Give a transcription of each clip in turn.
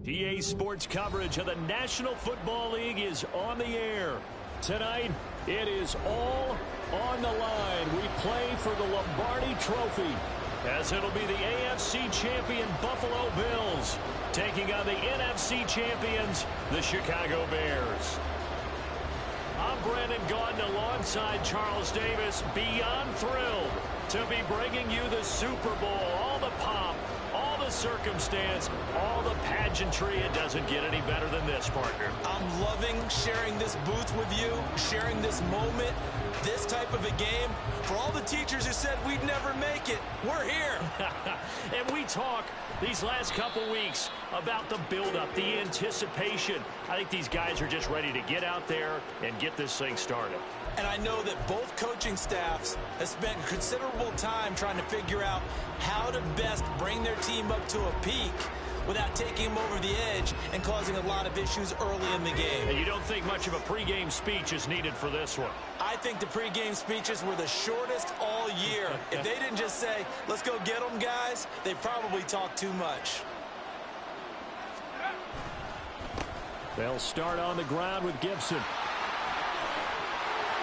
PA Sports coverage of the National Football League is on the air. Tonight, it is all on the line. We play for the Lombardi Trophy, as it'll be the AFC champion Buffalo Bills taking on the NFC champions, the Chicago Bears. I'm Brandon Gaudin alongside Charles Davis, beyond thrilled to be bringing you the Super Bowl, all the pomp, all the circumstance, all the pageantry. It doesn't get any better than this, partner. I'm loving sharing this booth with you, sharing this moment, this type of a game. For all the teachers who said we'd never make it, we're here. And we talk these last couple weeks about the build-up, the anticipation. I think these guys are just ready to get out there and get this thing started. And I know that both coaching staffs have spent considerable time trying to figure out how to best bring their team up to a peak without taking them over the edge and causing a lot of issues early in the game. And you don't think much of a pregame speech is needed for this one? I think the pregame speeches were the shortest all year. If they didn't just say, let's go get them, guys, they probably talked too much. They'll start on the ground with Gibson.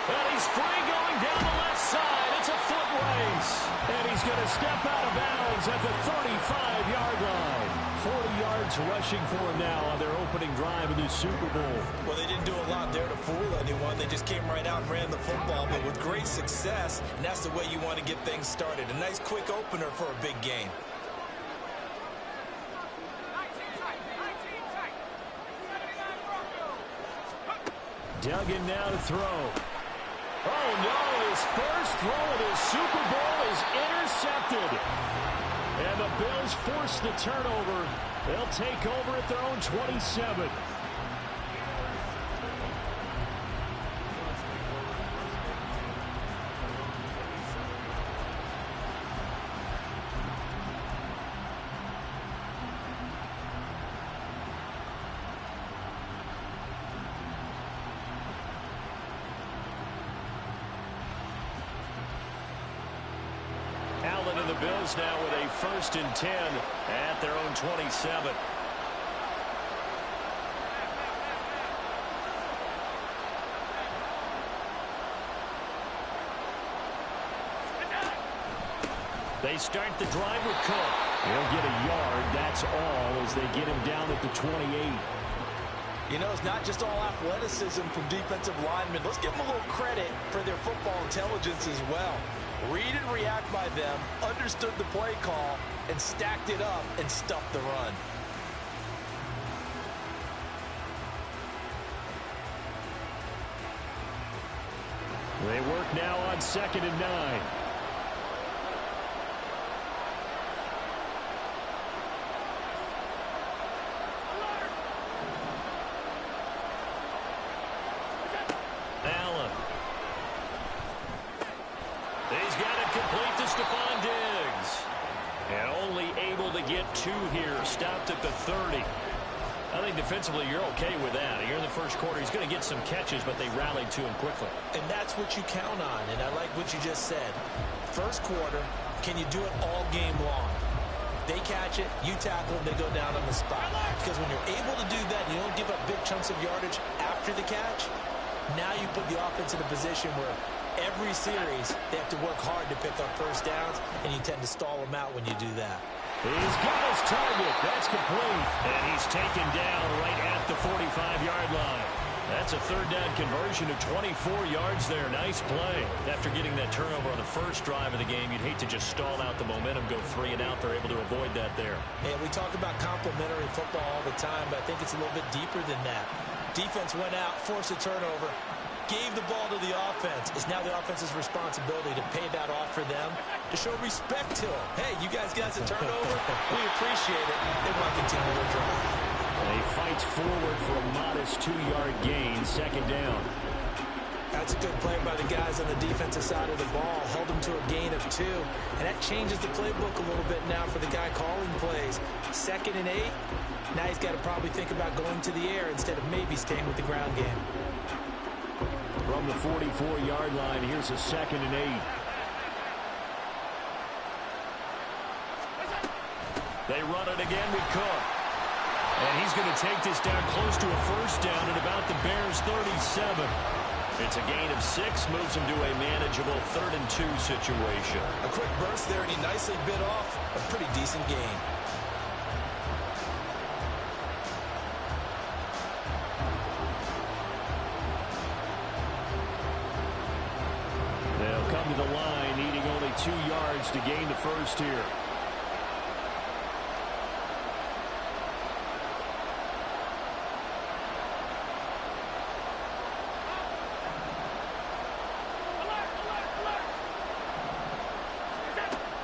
And he's free going down the left side. It's a foot race. And he's going to step out of bounds at the 35-yard line. 40 yards rushing for him now on their opening drive in the Super Bowl. Well, they didn't do a lot there to fool anyone. They just came right out and ran the football, but with great success. And that's the way you want to get things started. A nice quick opener for a big game. Duggan now to throw. Oh, no, his first throw of the Super Bowl is intercepted. And the Bills force the turnover. They'll take over at their own 27. Allen and the Bills now with a 1st and 10 at their own 27. They start the drive with Cook. He'll get a yard, that's all, as they get him down at the 28. You know, it's not just all athleticism from defensive linemen. Let's give them a little credit for their football intelligence as well. Read and react by them, understood the play call, and stacked it up and stuffed the run. They work now on 2nd and 9. Allen. He's got it complete to Stephon Diggs. And only able to get 2 here. Stopped at the 30. I think defensively you're okay with that. Here in the first quarter, he's going to get some catches, but they rallied to him quickly. And that's what you count on, and I like what you just said. First quarter, can you do it all game long? They catch it, you tackle them, they go down on the spot. Because when you're able to do that, you don't give up big chunks of yardage after the catch, now you put the offense in a position where every series they have to work hard to pick up first downs, and you tend to stall them out when you do that. He's got his target. That's complete. And he's taken down right at the 45-yard line. That's a third down conversion of 24 yards there. Nice play. After getting that turnover on the first drive of the game, you'd hate to just stall out the momentum, go 3 and out. They're able to avoid that there. And we talk about complementary football all the time, but I think it's a little bit deeper than that. Defense went out, forced a turnover, gave the ball to the offense. It's now the offense's responsibility to pay that off for them, to show respect to them. Hey, you guys got a turnover? We appreciate it. They want to continue their drive. He fights forward for a modest 2-yard gain, second down. That's a good play by the guys on the defensive side of the ball. Held them to a gain of 2. And that changes the playbook a little bit now for the guy calling plays. 2nd and 8. Now he's got to probably think about going to the air instead of maybe staying with the ground game. From the 44-yard line, here's a 2nd and 8. They run it again with Cook. And he's going to take this down close to a first down at about the Bears' 37. It's a gain of 6, moves him to a manageable 3rd and 2 situation. A quick burst there, and he nicely bit off a pretty decent gain. They'll come to the line, needing only 2 yards to gain the first here.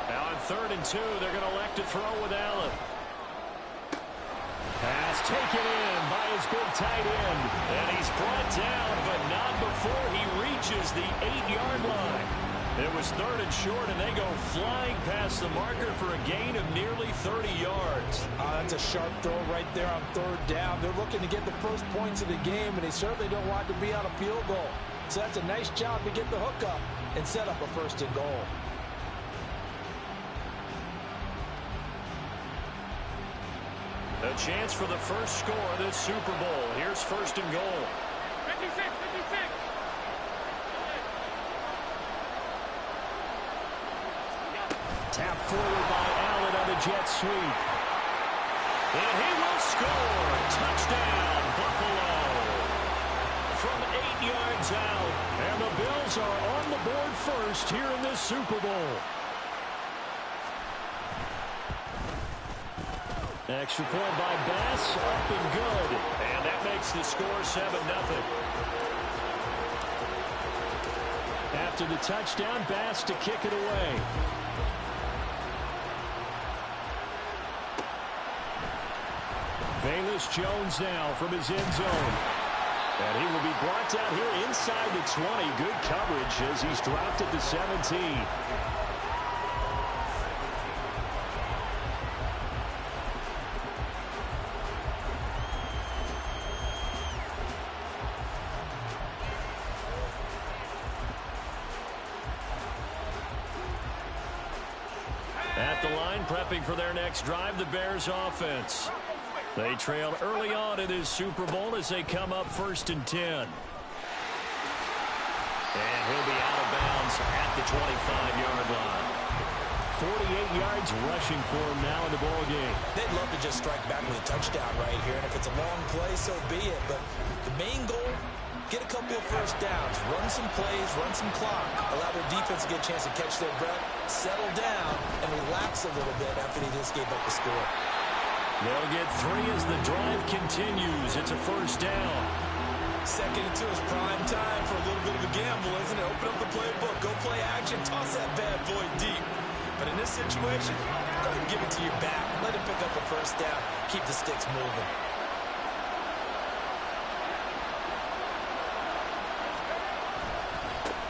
Now on 3rd and 2, they're going to elect to throw with Allen. Pass taken in by his big tight end. And he's brought down, but not before he reaches the 8-yard line. It was 3rd and short, and they go flying past the marker for a gain of nearly 30 yards. That's a sharp throw right there on 3rd down. They're looking to get the first points of the game, and they certainly don't want to be on a field goal. So that's a nice job to get the hook up and set up a 1st and goal. A chance for the first score of this Super Bowl. Here's 1st and goal. 56. Tap forward by Allen on the jet sweep. And he will score. Touchdown, Buffalo. From 8 yards out. And the Bills are on the board first here in this Super Bowl. Extra point by Bass, up and good. And that makes the score 7-0. After the touchdown, Bass to kick it away. Velus Jones now from his end zone. And he will be brought down here inside the 20. Good coverage as he's dropped at the 17. At the line, prepping for their next drive, the Bears offense. They trailed early on in this Super Bowl as they come up 1st and 10. And he'll be out of bounds at the 25-yard line. 48 yards rushing for him now in the ball game. They'd love to just strike back with a touchdown right here, and if it's a long play, so be it. But the main goal, get a couple of first downs, run some plays, run some clock, allow their defense to get a chance to catch their breath, settle down, and relax a little bit after they just gave up the score. They'll get 3 as the drive continues. It's a first down. 2nd and 2 is prime time for a little bit of a gamble, isn't it? Open up the playbook, go play action, toss that bad boy deep. But in this situation, go ahead and give it to your back. Let him pick up a first down. Keep the sticks moving.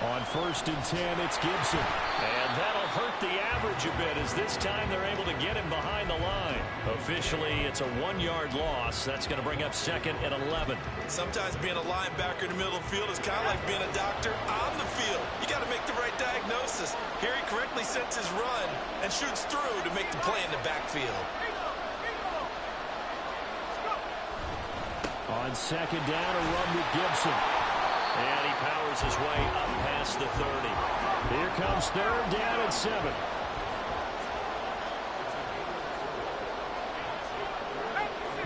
On 1st and 10, it's Gibson. And that'll hurt the average a bit as this time they're able to get him behind the line. Officially, it's a 1-yard loss. That's going to bring up 2nd and 11. Sometimes being a linebacker in the middle of the field is kind of like being a doctor on the field. You got to make the right diagnosis. Here he correctly sets his run and shoots through to make the play in the backfield. On 2nd down, a run with Gibson. And he powers his way up past the 30. Here comes 3rd down and 7.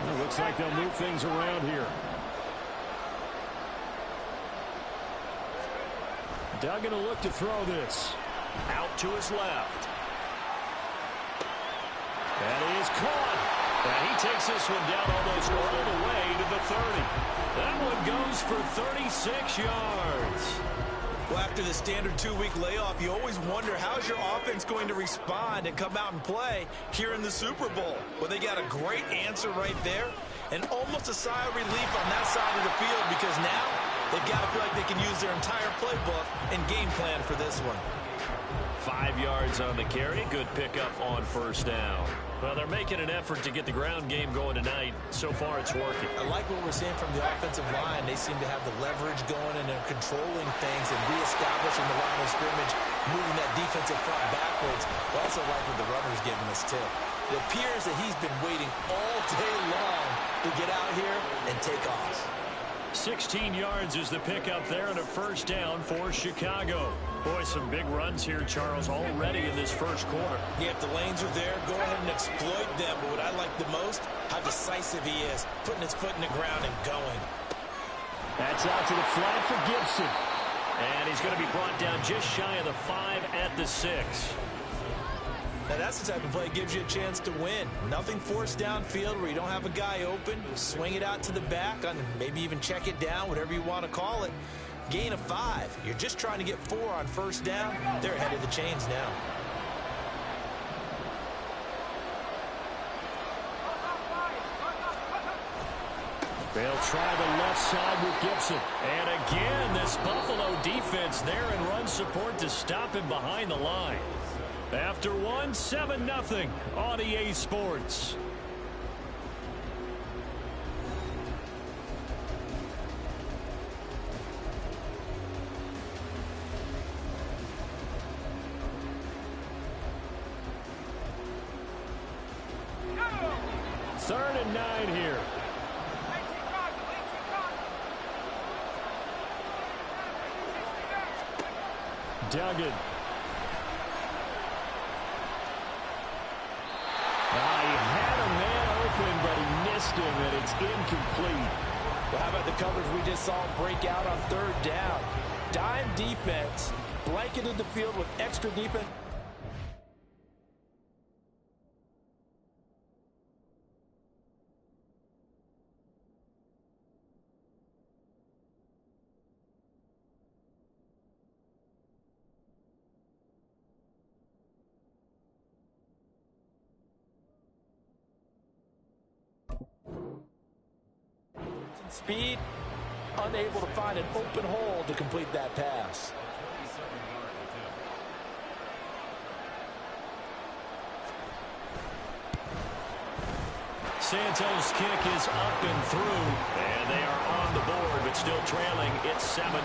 Well, looks like they'll move things around here. Duggan will look to throw this. Out to his left. And he is caught. And he takes this one down almost all the way to the 30. That one goes for 36 yards. Well, after the standard 2-week layoff, you always wonder how's your offense going to respond and come out and play here in the Super Bowl. Well, they got a great answer right there and almost a sigh of relief on that side of the field because now they've got to feel like they can use their entire playbook and game plan for this one. 5 yards on the carry. Good pickup on first down. Well, they're making an effort to get the ground game going tonight. So far, it's working. I like what we're seeing from the offensive line. They seem to have the leverage going, and they're controlling things and reestablishing the line of scrimmage, moving that defensive front backwards. I also like what the runner's giving us, too. It appears that he's been waiting all day long to get out here and take off. 16 yards is the pickup there and a first down for Chicago. Boy, some big runs here, Charles, already in this first quarter. Yeah, if the lanes are there, go ahead and exploit them. But what I like the most, how decisive he is, putting his foot in the ground and going. That's out to the flat for Gibson. And he's going to be brought down just shy of the 5 at the 6. Now, that's the type of play that gives you a chance to win. Nothing forced downfield where you don't have a guy open. Swing it out to the back, on maybe even check it down, whatever you want to call it. Gain of 5. You're just trying to get 4 on first down. They're ahead of the chains now. They'll try the left side with Gibson. And again, this Buffalo defense there in run support to stop him behind the line. After one, 7-0 on EA Sports. Third and 9 here. Duggan. He had a man open, but he missed him, and it's incomplete. Well, how about the coverage we just saw break out on third down? Dime defense, blanketed the field with extra defense. Speed, unable to find an open hole to complete that pass. Santos' kick is up and through, and they are on the board, but still trailing. It's 7-3.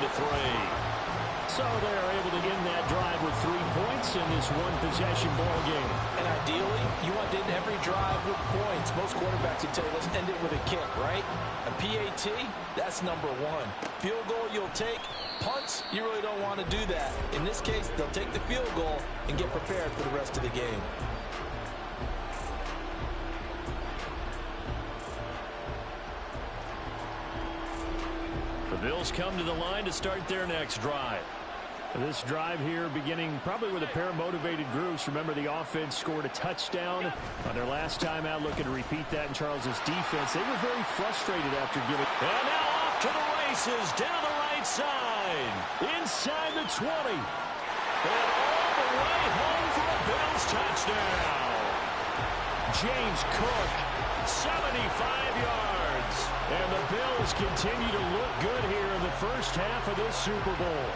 So they are able to end that drive with 3 points in this one-possession ball game. And ideally, you want to end every drive with points. Most quarterbacks would tell you, let's end it with a kick, right? A PAT, that's number 1. Field goal you'll take. Punts, you really don't want to do that. In this case, they'll take the field goal and get prepared for the rest of the game. The Bills come to the line to start their next drive. This drive here beginning probably with a pair of motivated groups. Remember, the offense scored a touchdown on their last time out, looking to repeat that in Charles's defense. They were very frustrated after giving. And now off to the races, down the right side, inside the 20. And all the way home for a Bills touchdown. James Cook, 75 yards. And the Bills continue to look good here in the first half of this Super Bowl.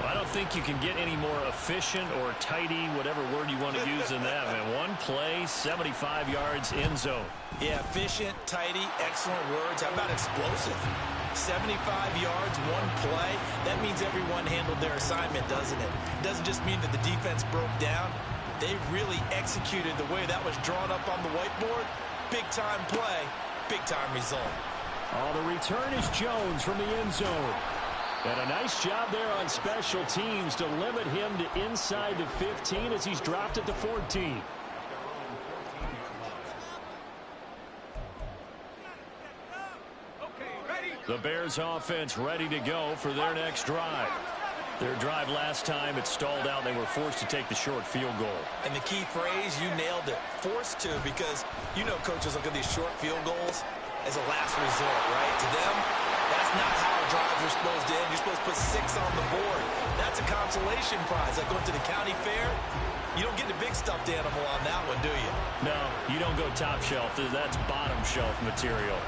I don't think you can get any more efficient or tidy, whatever word you want to use in that. Man, one play, 75 yards, end zone. Yeah, efficient, tidy, excellent words. How about explosive? 75 yards, one play. That means everyone handled their assignment, doesn't it? It doesn't just mean that the defense broke down. They really executed the way that was drawn up on the whiteboard. Big-time play, big-time result. Oh, the return is Jones from the end zone. And a nice job there on special teams to limit him to inside the 15 as he's dropped at the 14. Okay, ready? The Bears offense ready to go for their next drive. Their drive last time, it stalled out. They were forced to take the short field goal. And the key phrase, you nailed it. Forced to, because you know coaches look at these short field goals as a last resort, right? To them, that's not how drives are supposed to end. You're supposed to put 6 on the board. That's a consolation prize. Like going to the county fair, you don't get the big stuffed animal on that one, do you? No, you don't go top shelf. That's bottom shelf material.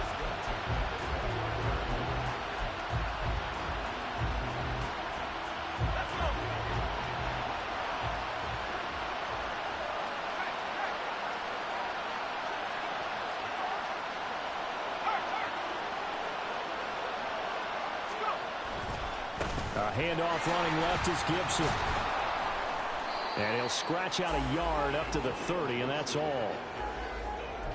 Handoff running left is Gibson. And he'll scratch out a yard up to the 30, and that's all.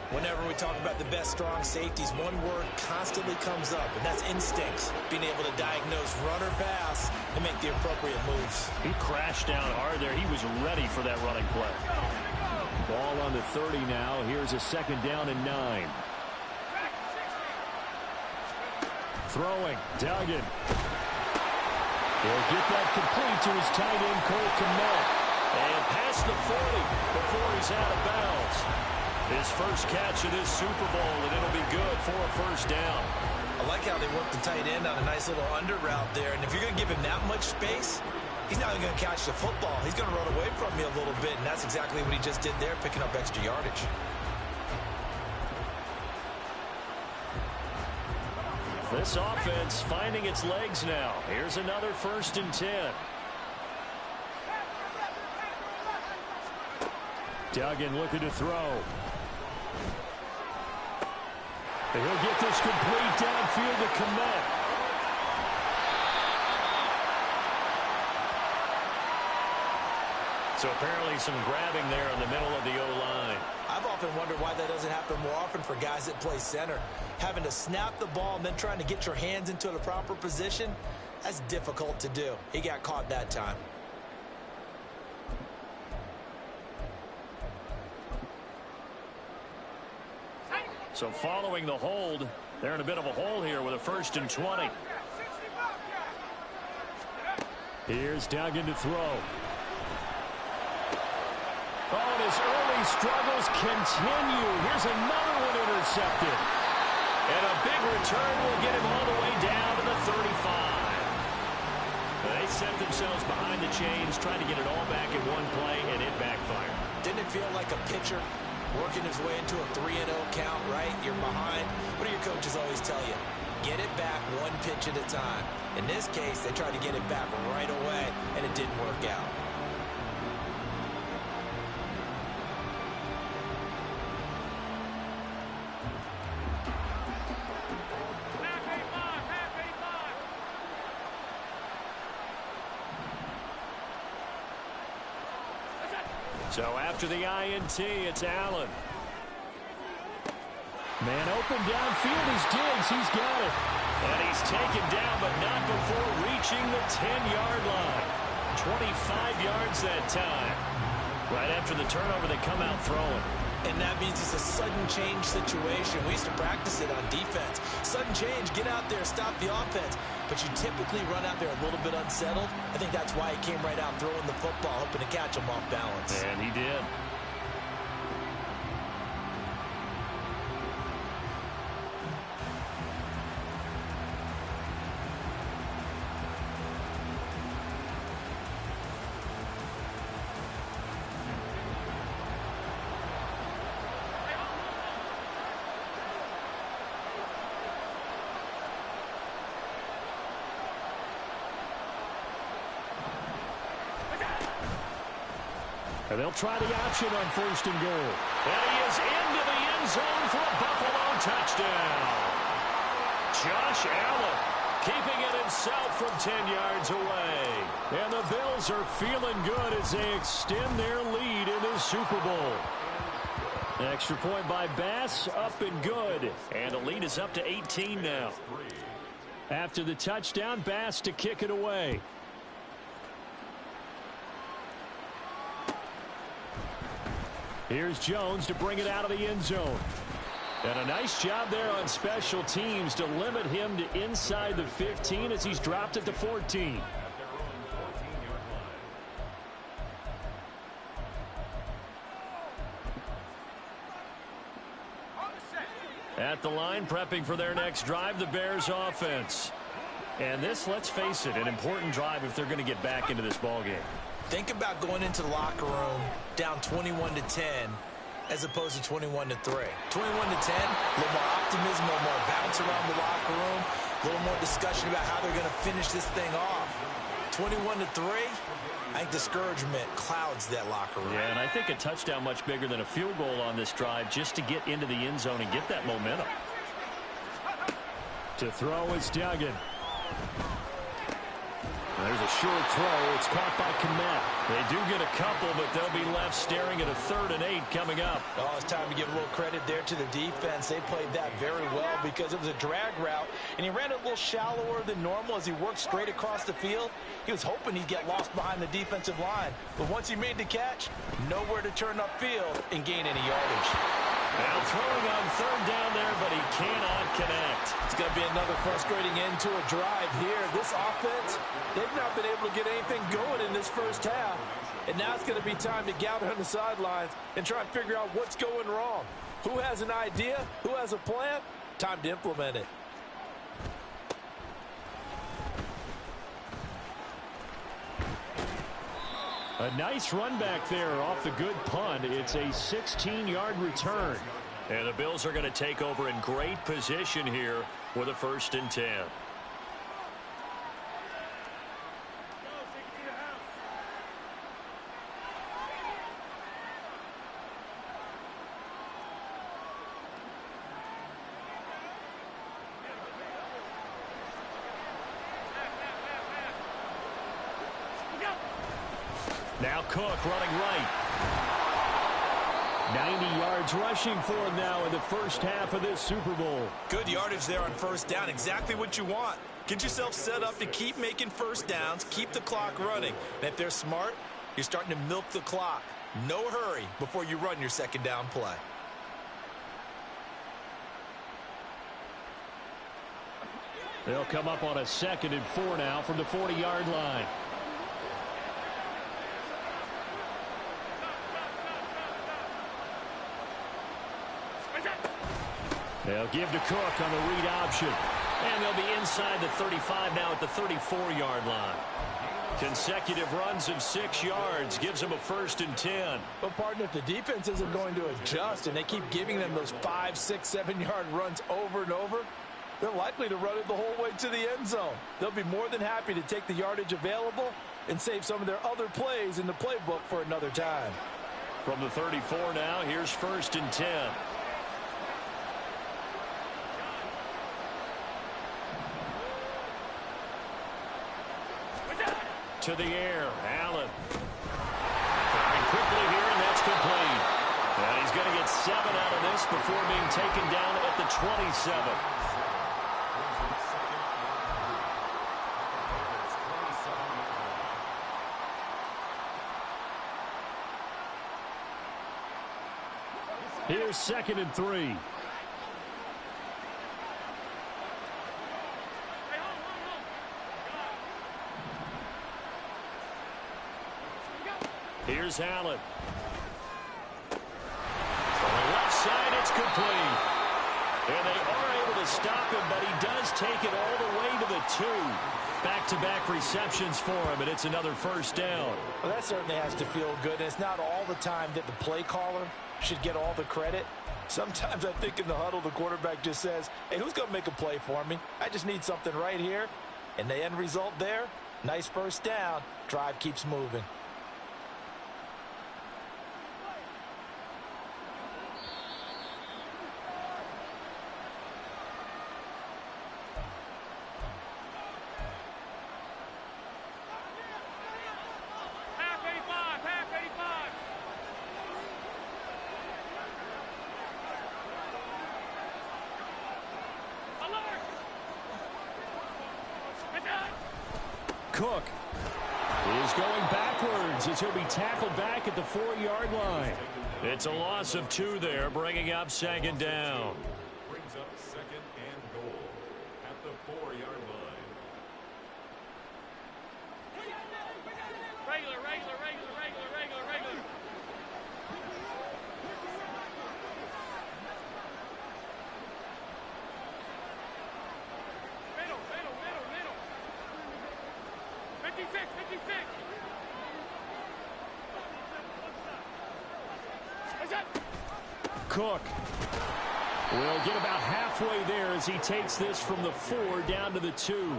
Whenever we talk about the best strong safeties, one word constantly comes up, and that's instincts. Being able to diagnose run or pass and make the appropriate moves. He crashed down hard there. He was ready for that running play. Ball on the 30 now. Here's a 2nd down and 9. Throwing. Duggan. He'll get that complete to his tight end, Cole Kmet. And past the 40 before he's out of bounds. His first catch of this Super Bowl, and it'll be good for a 1st down. I like how they worked the tight end on a nice little under route there. And if you're going to give him that much space, he's not going to catch the football. He's going to run away from you a little bit, and that's exactly what he just did there, picking up extra yardage. This offense finding its legs now. Here's another 1st and 10. Duggan looking to throw. And he'll get this complete downfield to Kmet. So apparently some grabbing there in the middle of the O-line. I've often wondered why that doesn't happen more often for guys that play center. Having to snap the ball and then trying to get your hands into the proper position, that's difficult to do. He got caught that time. So following the hold, they're in a bit of a hole here with a 1st and 20. Here's Duggan to throw. Oh, and his early struggles continue. Here's another one intercepted. And a big return will get him all the way down to the 35. They set themselves behind the chains, trying to get it all back in one play, and it backfired. Didn't it feel like a pitcher working his way into a 3-0 count, right? You're behind. What do your coaches always tell you? Get it back one pitch at a time. In this case, they tried to get it back right away, and it didn't work out. So after the INT, it's Allen. Man open downfield is Diggs. He's got it. And he's taken down, but not before reaching the 10-yard line. 25 yards that time. Right after the turnover, they come out throwing. And that means it's a sudden change situation. We used to practice it on defense. Sudden change, get out there, stop the offense. But you typically run out there a little bit unsettled. I think that's why he came right out throwing the football, hoping to catch him off balance. And he did. And they'll try the option on 1st and goal. And he is into the end zone for a Buffalo touchdown. Josh Allen keeping it himself from 10 yards away. And the Bills are feeling good as they extend their lead in the Super Bowl. An extra point by Bass, up and good. And the lead is up to 18 now. After the touchdown, Bass to kick it away. Here's Jones to bring it out of the end zone. And a nice job there on special teams to limit him to inside the 15 as he's dropped it to 14. At the line, prepping for their next drive, the Bears offense. And this, let's face it, an important drive if they're going to get back into this ballgame. Think about going into the locker room down 21-10 as opposed to 21-3. 21-10, a little more optimism, a little more bounce around the locker room, a little more discussion about how they're going to finish this thing off. 21-3, I think discouragement clouds that locker room. Yeah, and I think a touchdown much bigger than a field goal on this drive just to get into the end zone and get that momentum. To throw is Duggan. There's a short throw. It's caught by Kmet. They do get a couple, but they'll be left staring at a 3rd and 8 coming up. Oh, it's time to give a little credit there to the defense. They played that very well because it was a drag route, and he ran a little shallower than normal as he worked straight across the field. He was hoping he'd get lost behind the defensive line, but once he made the catch, nowhere to turn upfield and gain any yardage. Now throwing on 3rd down there, but he cannot connect. It's going to be another frustrating end to a drive here. This offense, they've not been able to get anything going in this first half. And now it's going to be time to gather on the sidelines and try and figure out what's going wrong. Who has an idea? Who has a plan? Time to implement it. A nice run back there off the good punt. It's a 16-yard return. And the Bills are going to take over in great position here with a 1st and 10. Now Cook running right. 90 yards rushing for him now in the first half of this Super Bowl. Good yardage there on 1st down. Exactly what you want. Get yourself set up to keep making 1st downs, keep the clock running. And if they're smart, you're starting to milk the clock. No hurry before you run your 2nd down play. They'll come up on a 2nd and 4 now from the 40-yard line. They'll give to Cook on the read option. And they'll be inside the 35 now at the 34-yard line. Consecutive runs of 6 yards gives them a 1st and 10. But, partner, if the defense isn't going to adjust and they keep giving them those 5, 6, 7-yard runs over and over, they're likely to run it the whole way to the end zone. They'll be more than happy to take the yardage available and save some of their other plays in the playbook for another time. From the 34 now, here's 1st and 10. To the air, Allen. Firing quickly here, and that's complete. And he's going to get 7 out of this before being taken down at the 27. Here's 2nd and 3. Here's Allen. From the left side, it's complete. And they are able to stop him, but he does take it all the way to the 2. Back-to-back receptions for him, and it's another 1st down. Well, that certainly has to feel good. And it's not all the time that the play caller should get all the credit. Sometimes I think in the huddle, the quarterback just says, hey, who's going to make a play for me? I just need something right here. And the end result there, nice 1st down. Drive keeps moving. Cook. He's going backwards as he'll be tackled back at the 4-yard line. It's a loss of 2 there, bringing up second down. Brings up second and goal at the 4-yard line. Regular. Middle. 56. Cook will get about halfway there as he takes this from the 4 down to the 2.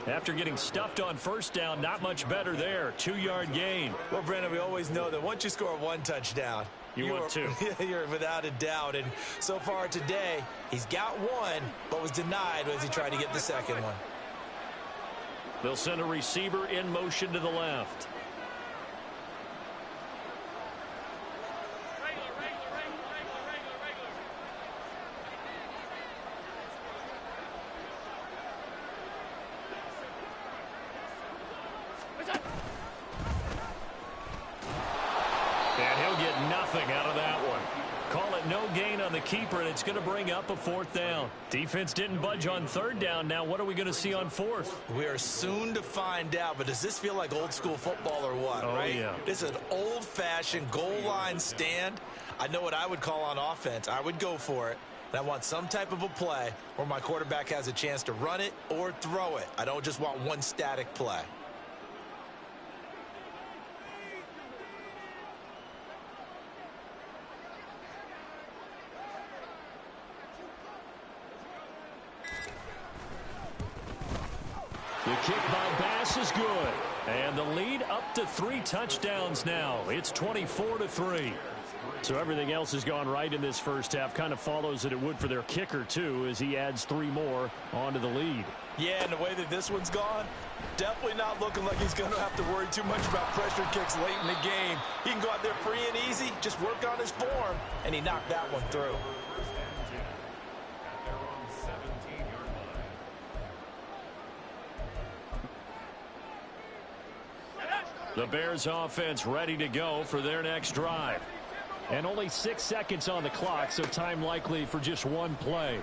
After getting stuffed on first down, not much better there. 2-yard gain. Well, Brandon, we always know that once you score 1 touchdown, want 2. You're without a doubt. And so far today, he's got 1, but was denied as he tried to get the second one. They'll send a receiver in motion to the left. And he'll get nothing out of that one. Call it no gain on the keeper, and it's going to bring up a 4th down. Defense didn't budge on 3rd down. Now what are we going to see on 4th? We are soon to find out, but does this feel like old school football or what, right? Yeah. This is an old-fashioned goal line stand. I know what I would call on offense. I would go for it. And I want some type of a play where my quarterback has a chance to run it or throw it. I don't just want one static play. The kick by Bass is good. And the lead up to 3 touchdowns now. It's 24-3. So everything else has gone right in this first half. Kind of follows that it would for their kicker, too, as he adds 3 more onto the lead. Yeah, and the way that this one's gone, definitely not looking like he's going to have to worry too much about pressure kicks late in the game. He can go out there free and easy, just work on his form, and he knocked that one through. The Bears offense ready to go for their next drive. And only 6 seconds on the clock, so time likely for just 1 play.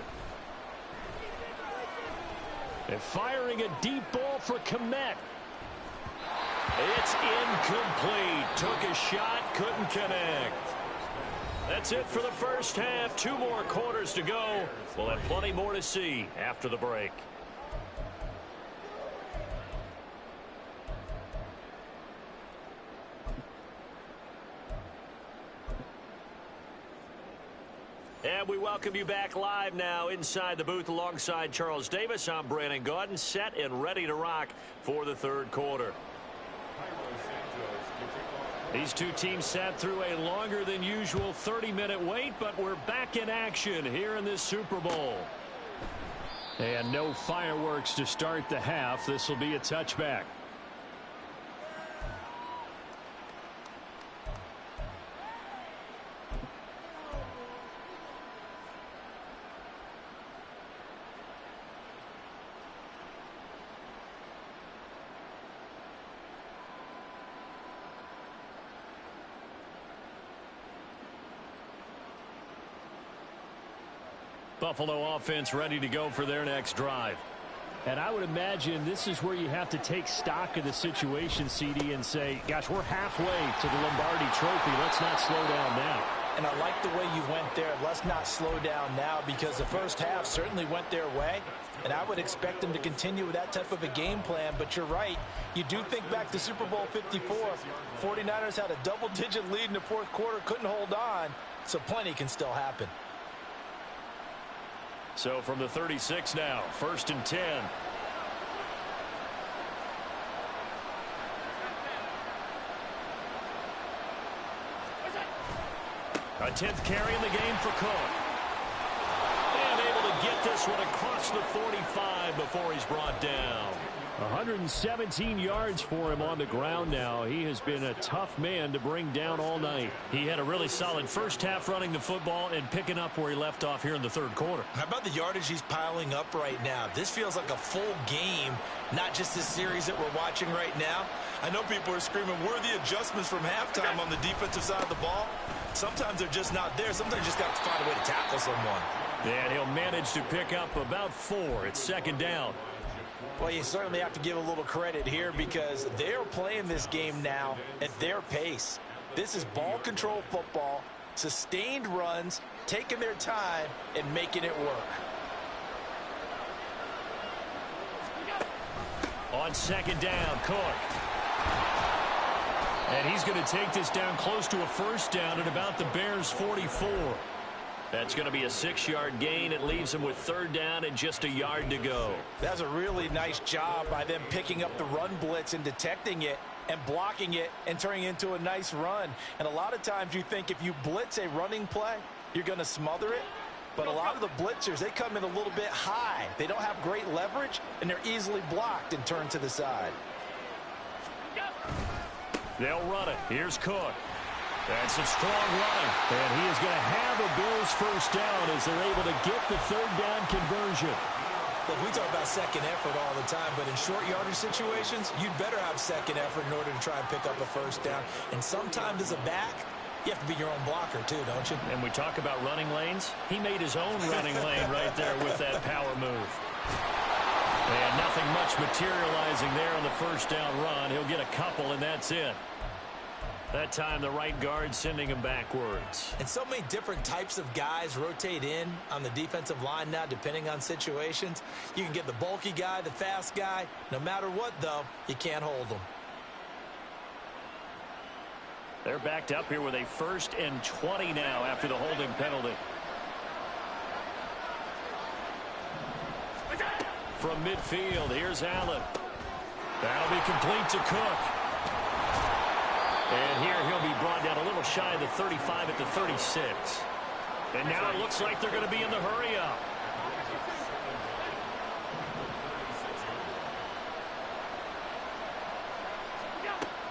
And firing a deep ball for Kmet. It's incomplete. Took a shot, couldn't connect. That's it for the first half. 2 more quarters to go. We'll have plenty more to see after the break. And we welcome you back live now inside the booth alongside Charles Davis. I'm Brandon Gaudin, set and ready to rock for the 3rd quarter. These 2 teams sat through a longer than usual 30-minute wait, but we're back in action here in this Super Bowl. And no fireworks to start the half. This will be a touchback. Buffalo offense ready to go for their next drive. And I would imagine this is where you have to take stock of the situation, CD, and say, gosh, we're halfway to the Lombardi Trophy. Let's not slow down now. And I like the way you went there. Let's not slow down now, because the first half certainly went their way. And I would expect them to continue with that type of a game plan. But you're right. You do think back to Super Bowl 54. 49ers had a double-digit lead in the 4th quarter, couldn't hold on. So plenty can still happen. So from the 36 now, 1st and 10. A 10th carry in the game for Cook. And able to get this one across the 45 before he's brought down. 117 yards for him on the ground now. He has been a tough man to bring down all night. He had a really solid first half running the football and picking up where he left off here in the 3rd quarter. How about the yardage he's piling up right now? This feels like a full game, not just this series that we're watching right now. I know people are screaming, where are the adjustments from halftime on the defensive side of the ball? Sometimes they're just not there. Sometimes you just got to find a way to tackle someone. And he'll manage to pick up about 4. It's second down. Well, you certainly have to give a little credit here because they're playing this game now at their pace. This is ball control football, sustained runs, taking their time, and making it work. On second down, Cook. And he's going to take this down close to a first down at about the Bears' 44. That's going to be a 6-yard gain. It leaves him with third down and just a yard to go. That's a really nice job by them picking up the run blitz and detecting it and blocking it and turning it into a nice run. And a lot of times you think if you blitz a running play, you're going to smother it. But a lot of the blitzers, they come in a little bit high. They don't have great leverage, and they're easily blocked and turned to the side. They'll run it. Here's Cook. That's some strong running. And he is going to have a Bills first down as they're able to get the third down conversion. Look, we talk about second effort all the time, but in short yardage situations, you'd better have second effort in order to try and pick up a first down. And sometimes as a back, you have to be your own blocker too, don't you? And we talk about running lanes. He made his own running lane right there with that power move. And nothing much materializing there on the first down run. He'll get a couple, and that's it. That time, the right guard sending him backwards. And so many different types of guys rotate in on the defensive line now, depending on situations. You can get the bulky guy, the fast guy. No matter what, though, you can't hold them. They're backed up here with a 1st and 20 now after the holding penalty. From midfield, here's Allen. That'll be complete to Cook. And here he'll be brought down a little shy of the 35 at the 36. And now it looks like they're going to be in the hurry-up.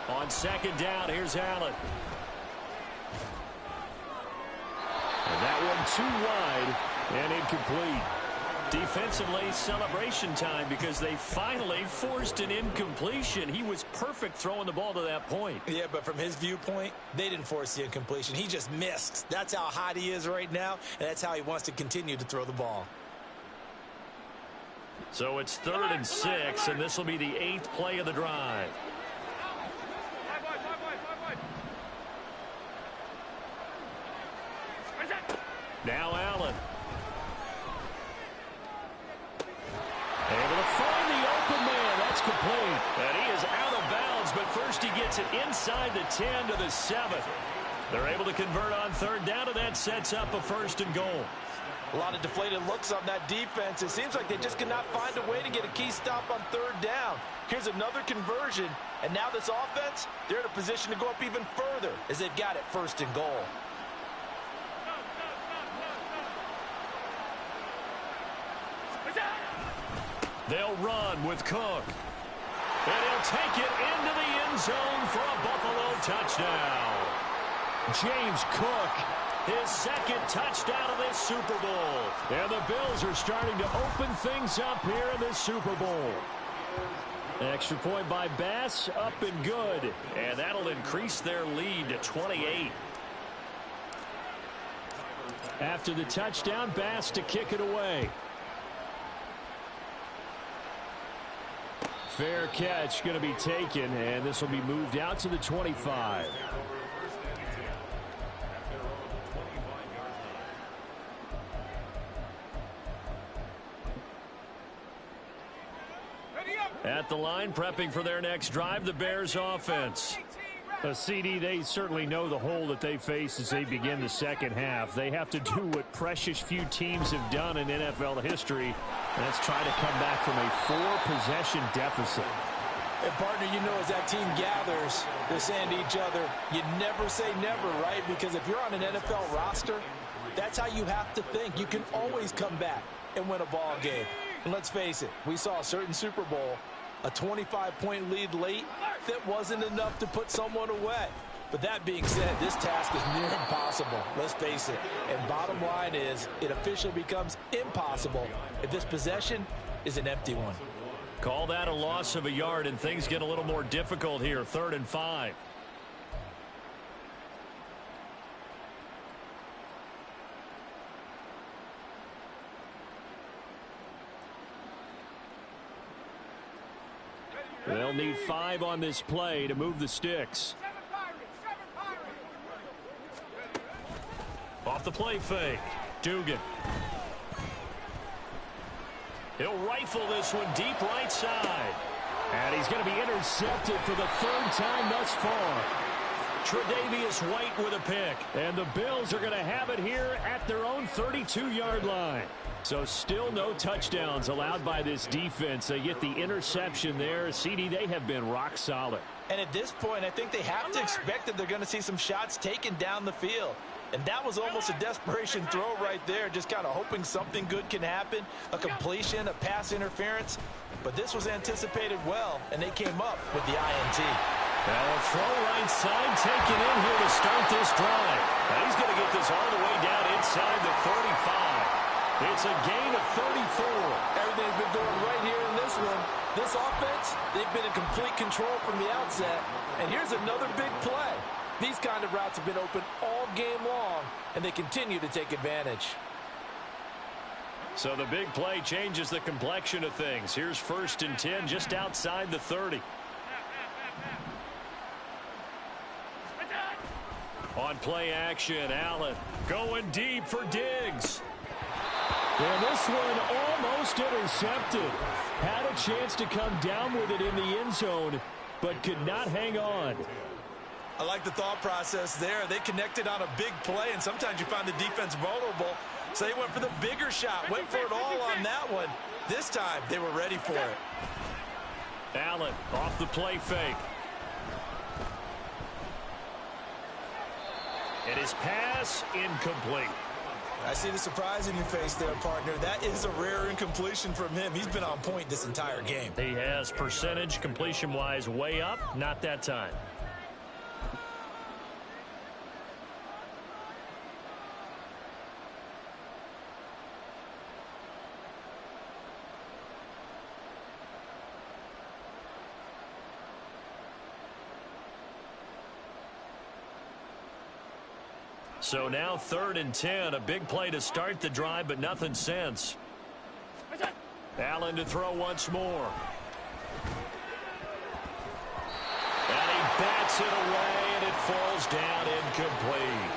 On second down, here's Allen. And that one too wide and incomplete. Defensively, celebration time because they finally forced an incompletion. He was perfect throwing the ball to that point. Yeah, but from his viewpoint, they didn't force the incompletion. He just missed. That's how hot he is right now, and that's how he wants to continue to throw the ball. So it's 3rd and 6, and this will be the 8th play of the drive. Now Allen. Able to find the open man. That's complete. And he is out of bounds, but first he gets it inside the 10 to the 7. They're able to convert on third down, and that sets up a 1st and goal. A lot of deflated looks on that defense. It seems like they just cannot find a way to get a key stop on third down. Here's another conversion, and now this offense, they're in a position to go up even further as they've got it 1st and goal. They'll run with Cook. And he'll take it into the end zone for a Buffalo touchdown. James Cook, his 2nd touchdown of this Super Bowl. And the Bills are starting to open things up here in this Super Bowl. Extra point by Bass, up and good. And that'll increase their lead to 28. After the touchdown, Bass to kick it away. Fair catch going to be taken, and this will be moved out to the 25. At the line, prepping for their next drive, the Bears offense. CD, they certainly know the hole that they face as they begin the second half. They have to do what precious few teams have done in NFL history, and that's try to come back from a 4-possession deficit. And partner, you know, as that team gathers, they're saying to each other, you never say never, right? Because if you're on an NFL roster, that's how you have to think. You can always come back and win a ball game. And let's face it, we saw a certain Super Bowl, a 25-point lead late, that wasn't enough to put someone away. But that being said, this task is near impossible. Let's face it. And bottom line is, it officially becomes impossible if this possession is an empty one. Call that a loss of a yard, and things get a little more difficult here. 3rd and 5. They'll need 5 on this play to move the sticks. Off the play fake. Dugan. He'll rifle this one deep right side. And he's going to be intercepted for the 3rd time thus far. Tre'Davious White with a pick. And the Bills are going to have it here at their own 32-yard line. So still no touchdowns allowed by this defense. They get the interception there. CD, they have been rock solid. And at this point, I think they have to expect that they're going to see some shots taken down the field. And that was almost a desperation throw right there, just kind of hoping something good can happen, a completion, a pass interference. But this was anticipated well, and they came up with the INT. Now a throw right side taken in here to start this drive. Now he's going to get this all the way down inside the 35. It's a gain of 34. Everything's been going right here in this one. This offense, they've been in complete control from the outset. And here's another big play. These kind of routes have been open all game long, and they continue to take advantage. So the big play changes the complexion of things. Here's 1st and 10 just outside the 30. On play action, Allen going deep for Diggs. And this one almost intercepted. Had a chance to come down with it in the end zone, but could not hang on. I like the thought process there. They connected on a big play, and sometimes you find the defense vulnerable. So they went for the bigger shot, went for it all on that one. This time, they were ready for it. Allen off the play fake. And his pass incomplete. I see the surprise in your face there, partner. That is a rare incompletion from him. He's been on point this entire game. He has percentage completion-wise way up. Not that time. So now 3rd and 10, a big play to start the drive, but nothing since. Allen to throw once more. And he bats it away, and it falls down incomplete.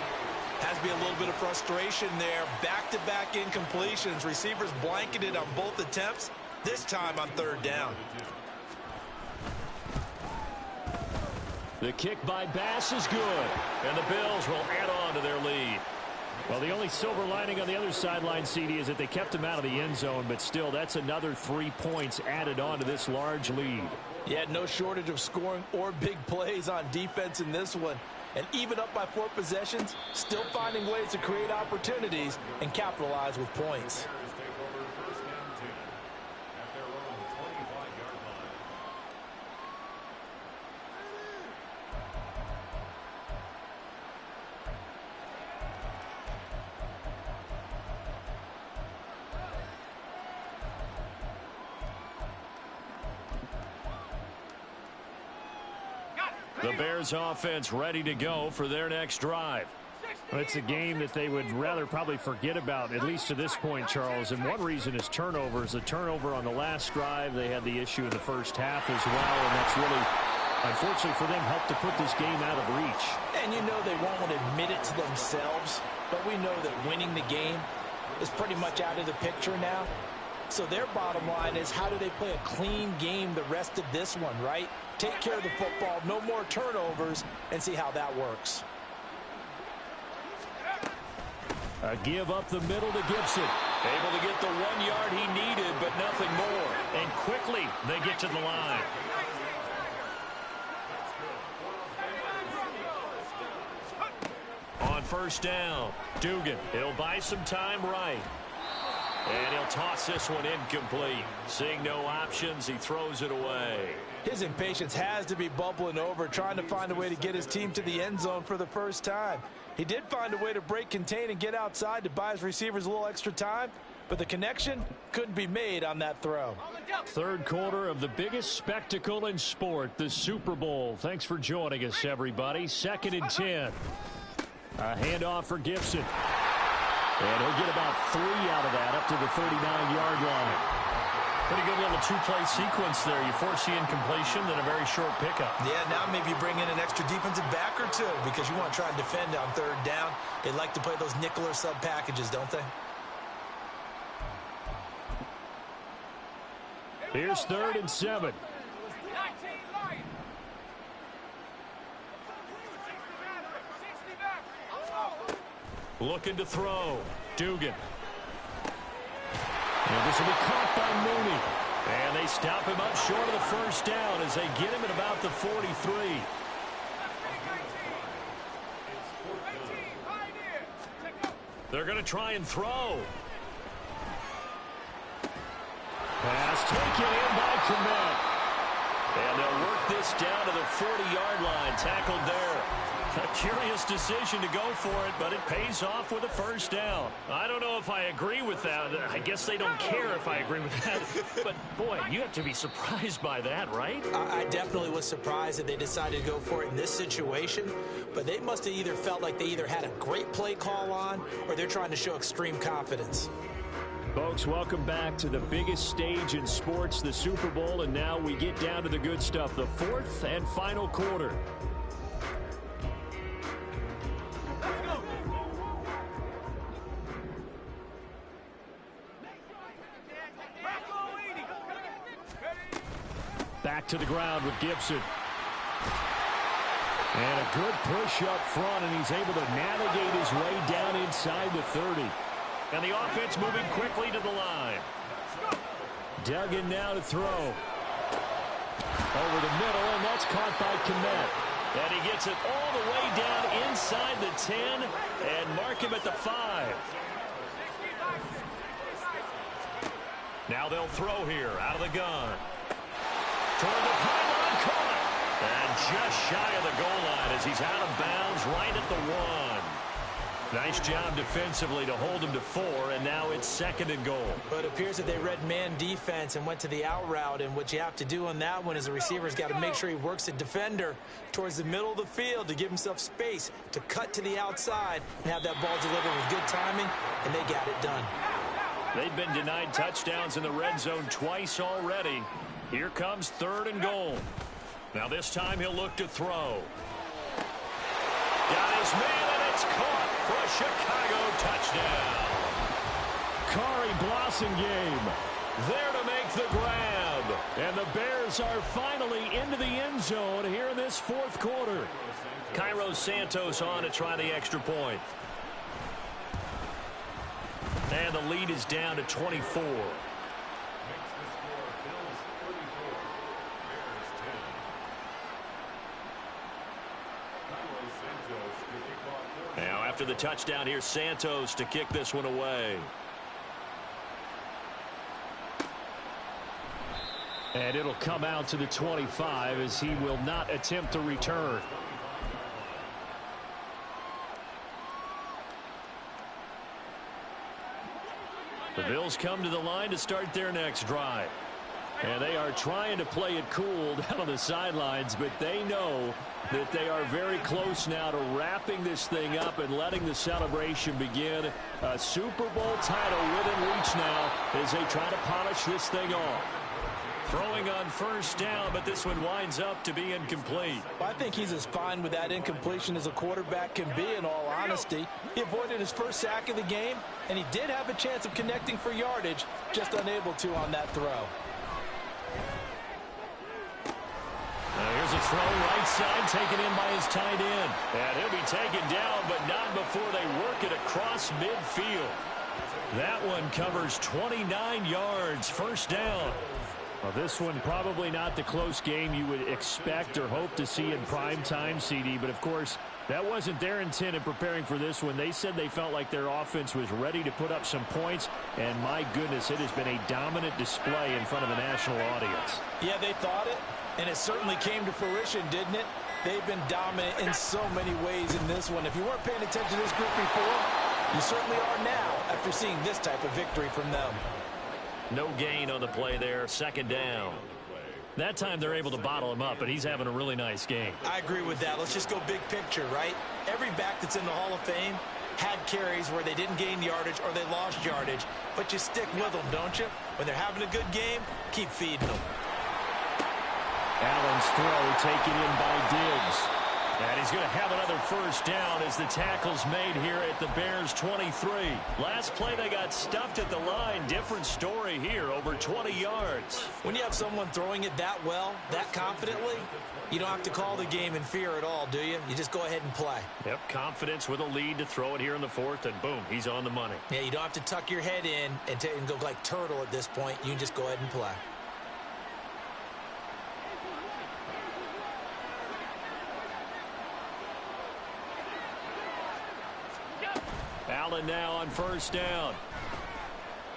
Has to be a little bit of frustration there. Back-to-back incompletions. Receivers blanketed on both attempts, this time on 3rd down. The kick by Bass is good, and the Bills will add on to their lead. Well, the only silver lining on the other sideline, CD, is that they kept him out of the end zone, but still, that's another 3 points added on to this large lead. Yeah, no shortage of scoring or big plays on defense in this one. And even up by 4 possessions, still finding ways to create opportunities and capitalize with points. The Bears offense ready to go for their next drive. Well, it's a game that they would rather probably forget about, at least to this point, Charles. And one reason is turnovers. A turnover on the last drive. They had the issue in the first half as well, and that's really, unfortunately for them, helped to put this game out of reach. And you know they won't admit it to themselves, but we know that winning the game is pretty much out of the picture now. So their bottom line is, how do they play a clean game the rest of this one, right? Take care of the football, no more turnovers, and see how that works. A give up the middle to Gibson. Able to get the 1 yard he needed, but nothing more. And quickly, they get to the line. On 1st down, Dugan. He'll buy some time right. And he'll toss this one incomplete. Seeing no options, he throws it away. His impatience has to be bubbling over, trying to find a way to get his team to the end zone for the first time. He did find a way to break contain and get outside to buy his receivers a little extra time, but the connection couldn't be made on that throw. Third quarter of the biggest spectacle in sport, the Super Bowl. Thanks for joining us, everybody. 2nd and 10. A handoff for Gibson. And he'll get about 3 out of that up to the 39-yard line. Pretty good little two-play sequence there. You force the incompletion, then a very short pickup. Yeah, now maybe you bring in an extra defensive back or two because you want to try and defend on 3rd down. They like to play those nickel or sub packages, don't they? Here's 3rd and 7. Looking to throw. Dugan. And this will be caught by Mooney. And they stop him up short of the 1st down as they get him at about the 43. They're going to try and throw. Pass taken in by Komet. And they'll work this down to the 40-yard line. Tackled there. A curious decision to go for it, but it pays off with a 1st down. I don't know if I agree with that. I guess they don't care if I agree with that. But, boy, you have to be surprised by that, right? I definitely was surprised that they decided to go for it in this situation. But they must have either felt like they either had a great play call on or they're trying to show extreme confidence. Folks, welcome back to the biggest stage in sports, the Super Bowl. And now we get down to the good stuff, the 4th and final quarter. Back to the ground with Gibson. And a good push up front, and he's able to navigate his way down inside the 30. And the offense moving quickly to the line. Duggan now to throw. Over the middle, and that's caught by Komet. And he gets it all the way down inside the 10 and mark him at the 5. Now they'll throw here out of the gun. Toward the pylon, caught. And just shy of the goal line as he's out of bounds right at the 1. Nice job defensively to hold him to 4, and now it's 2nd and goal. But it appears that they read man defense and went to the out route, and what you have to do on that one is the receiver's got to make sure he works the defender towards the middle of the field to give himself space to cut to the outside and have that ball delivered with good timing, and they got it done. They've been denied touchdowns in the red zone twice already. Here comes 3rd and goal. Now this time he'll look to throw. Got his man, and it's caught for a Chicago touchdown. Kari Blossingame there to make the grab. And the Bears are finally into the end zone here in this 4th quarter. Cairo Santos on to try the extra point. And the lead is down to 24. Now after the touchdown, here's Santos to kick this one away. And it'll come out to the 25 as he will not attempt to return. The Bills come to the line to start their next drive. And they are trying to play it cool down on the sidelines, but they know that they are very close now to wrapping this thing up and letting the celebration begin. A Super Bowl title within reach now as they try to polish this thing off. Throwing on 1st down, but this one winds up to be incomplete. I think he's as fine with that incompletion as a quarterback can be, in all honesty. He avoided his 1st sack of the game, and he did have a chance of connecting for yardage, just unable to on that throw. Here's a throw right side taken in by his tight end. And he'll be taken down, but not before they work it across midfield. That one covers 29 yards, 1st down. Well, this one probably not the close game you would expect or hope to see in prime time, CD. But, of course, that wasn't their intent in preparing for this one. They said they felt like their offense was ready to put up some points. And, my goodness, it has been a dominant display in front of a national audience. Yeah, they thought it, and it certainly came to fruition, didn't it? They've been dominant in so many ways in this one. If you weren't paying attention to this group before, You certainly are now after seeing this type of victory from them. No gain on the play there, second down. That time they're able to bottle him up, but he's having a really nice game. I agree with that. Let's just go big picture, right? Every back that's in the Hall of Fame had carries where they didn't gain yardage or they lost yardage, but you stick with them, don't you? When they're having a good game, keep feeding them. Allen's throw taken in by Diggs. And he's going to have another first down as the tackle's made here at the Bears 23. Last play they got stuffed at the line. Different story here, over 20 yards. When you have someone throwing it that well, that confidently, you don't have to call the game in fear at all, do you? You just go ahead and play. Yep, confidence with a lead to throw it here in the fourth, and boom, he's on the money. Yeah, you don't have to tuck your head in and go like turtle at this point. You can just go ahead and play. Allen now on first down.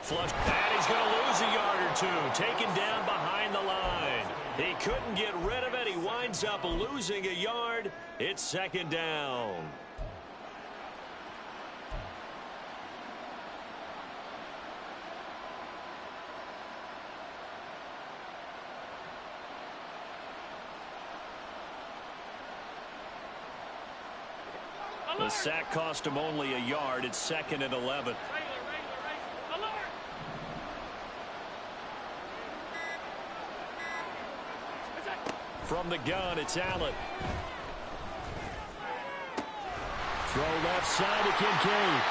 Flush, and he's going to lose a yard or two. Taken down behind the line. He couldn't get rid of it. He winds up losing a yard. It's second down. The sack cost him only a yard. It's second and 11. From the gun, it's Allen. Throw left side to Kincaid.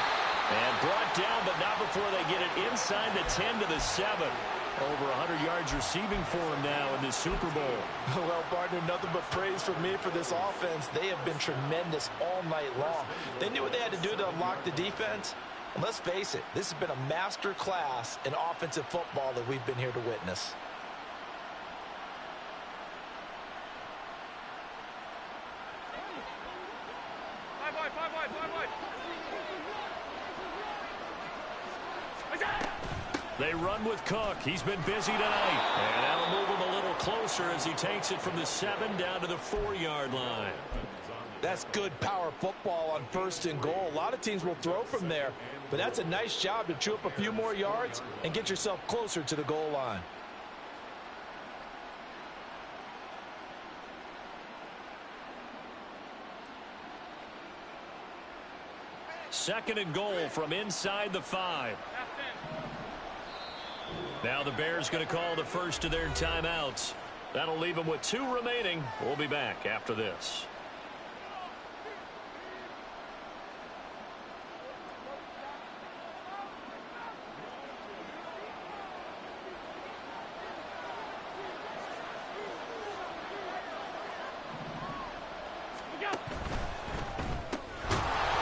And brought down, but not before they get it inside the 10 to the 7. Over 100 yards receiving for him now in this Super Bowl. Well, partner, nothing but praise from me for this offense. They have been tremendous all night long. They knew what they had to do to unlock the defense. And let's face it, this has been a master class in offensive football that we've been here to witness. Five wide. They run with Cook. He's been busy tonight. And that'll move him a little closer as he takes it from the 7 down to the 4-yard line. That's good power football on first and goal. A lot of teams will throw from there, but that's a nice job to chew up a few more yards and get yourself closer to the goal line. Second and goal from inside the 5. Now the Bears going to call the first of their timeouts. That'll leave them with 2 remaining. We'll be back after this.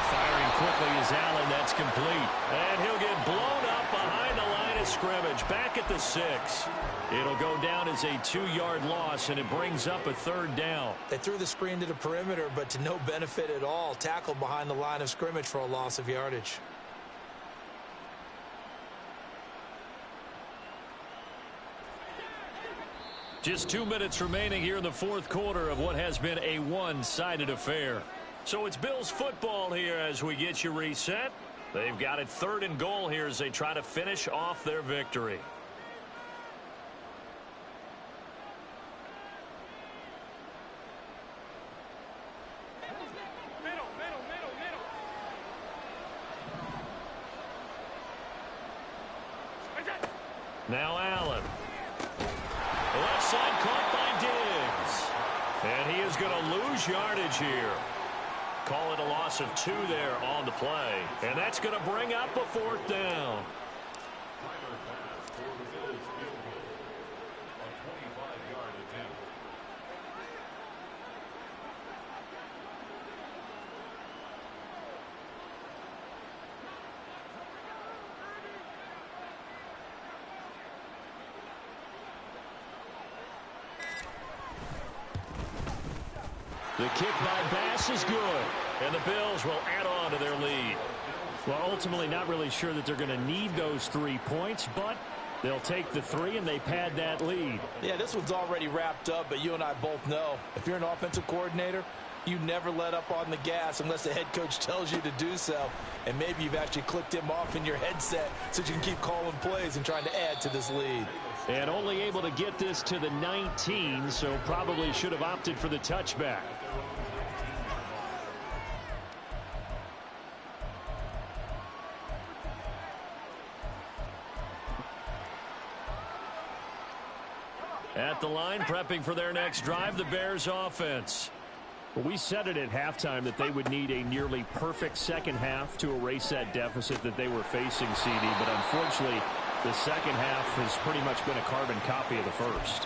Firing quickly is Allen. That's complete. And he'll get blown up behind the line of scrimmage. Back at the 6. It'll go down as a 2-yard loss, and it brings up a 3rd down. They threw the screen to the perimeter, but to no benefit at all. Tackled behind the line of scrimmage for a loss of yardage. Just 2 minutes remaining here in the 4th quarter of what has been a one-sided affair. So it's Bills football here as we get you reset. They've got it 3rd and goal here as they try to finish off their victory. Now Allen. Left side caught by Diggs. And he is going to lose yardage here. Call it a loss of 2 there on the play. And that's going to bring up a 4th down. The kick by Bass is good, and the Bills will add on to their lead. Well, ultimately not really sure that they're going to need those 3 points, but they'll take the 3 and they pad that lead. Yeah, this one's already wrapped up, but you and I both know if you're an offensive coordinator, You never let up on the gas unless the head coach tells you to do so. And maybe you've actually clicked him off in your headset so you can keep calling plays and trying to add to this lead. And only able to get this to the 19, so probably should have opted for the touchback. At the line, prepping for their next drive, the Bears offense. Well, we said it at halftime that they would need a nearly perfect second half to erase that deficit that they were facing, CD. But unfortunately, the second half has pretty much been a carbon copy of the first.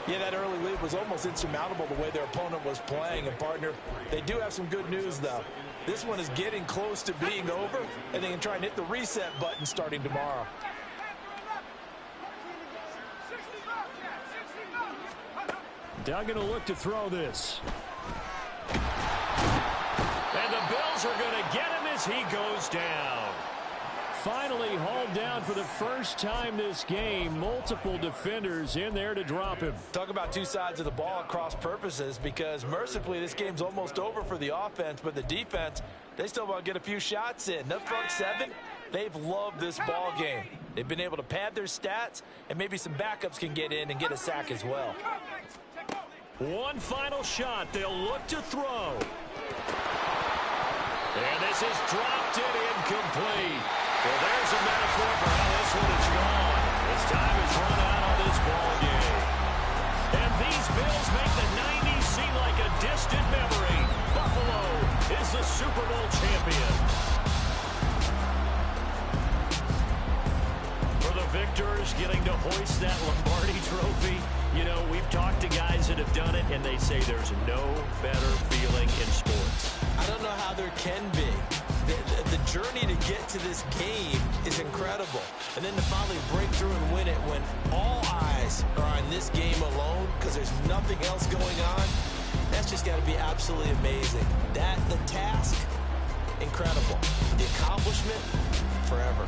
Yeah, that early lead was almost insurmountable the way their opponent was playing. And, partner, they do have some good news, though. This one is getting close to being over, and they can try and hit the reset button starting tomorrow. Duggan will look to throw this. And the Bills are going to get him as he goes down. Finally hauled down for the first time this game. Multiple defenders in there to drop him. Talk about two sides of the ball at cross purposes, because mercifully this game's almost over for the offense, but the defense, they still want to get a few shots in. That front seven, they've loved this ball game. They've been able to pad their stats, and maybe some backups can get in and get a sack as well. One final shot. They'll look to throw. And this is dropped in incomplete. Well, there's a metaphor for how this one is gone. As time is run out on this ball game. And these Bills make the 90s seem like a distant memory. Buffalo is the Super Bowl champion. For the victors getting to hoist that Lombardi trophy, you know, we've talked to guys that have done it, and they say there's no better feeling in sports. I don't know how there can be. The journey to get to this game is incredible. And then to finally break through and win it when all eyes are on this game alone because there's nothing else going on, that's just got to be absolutely amazing. The task, incredible. The accomplishment, forever.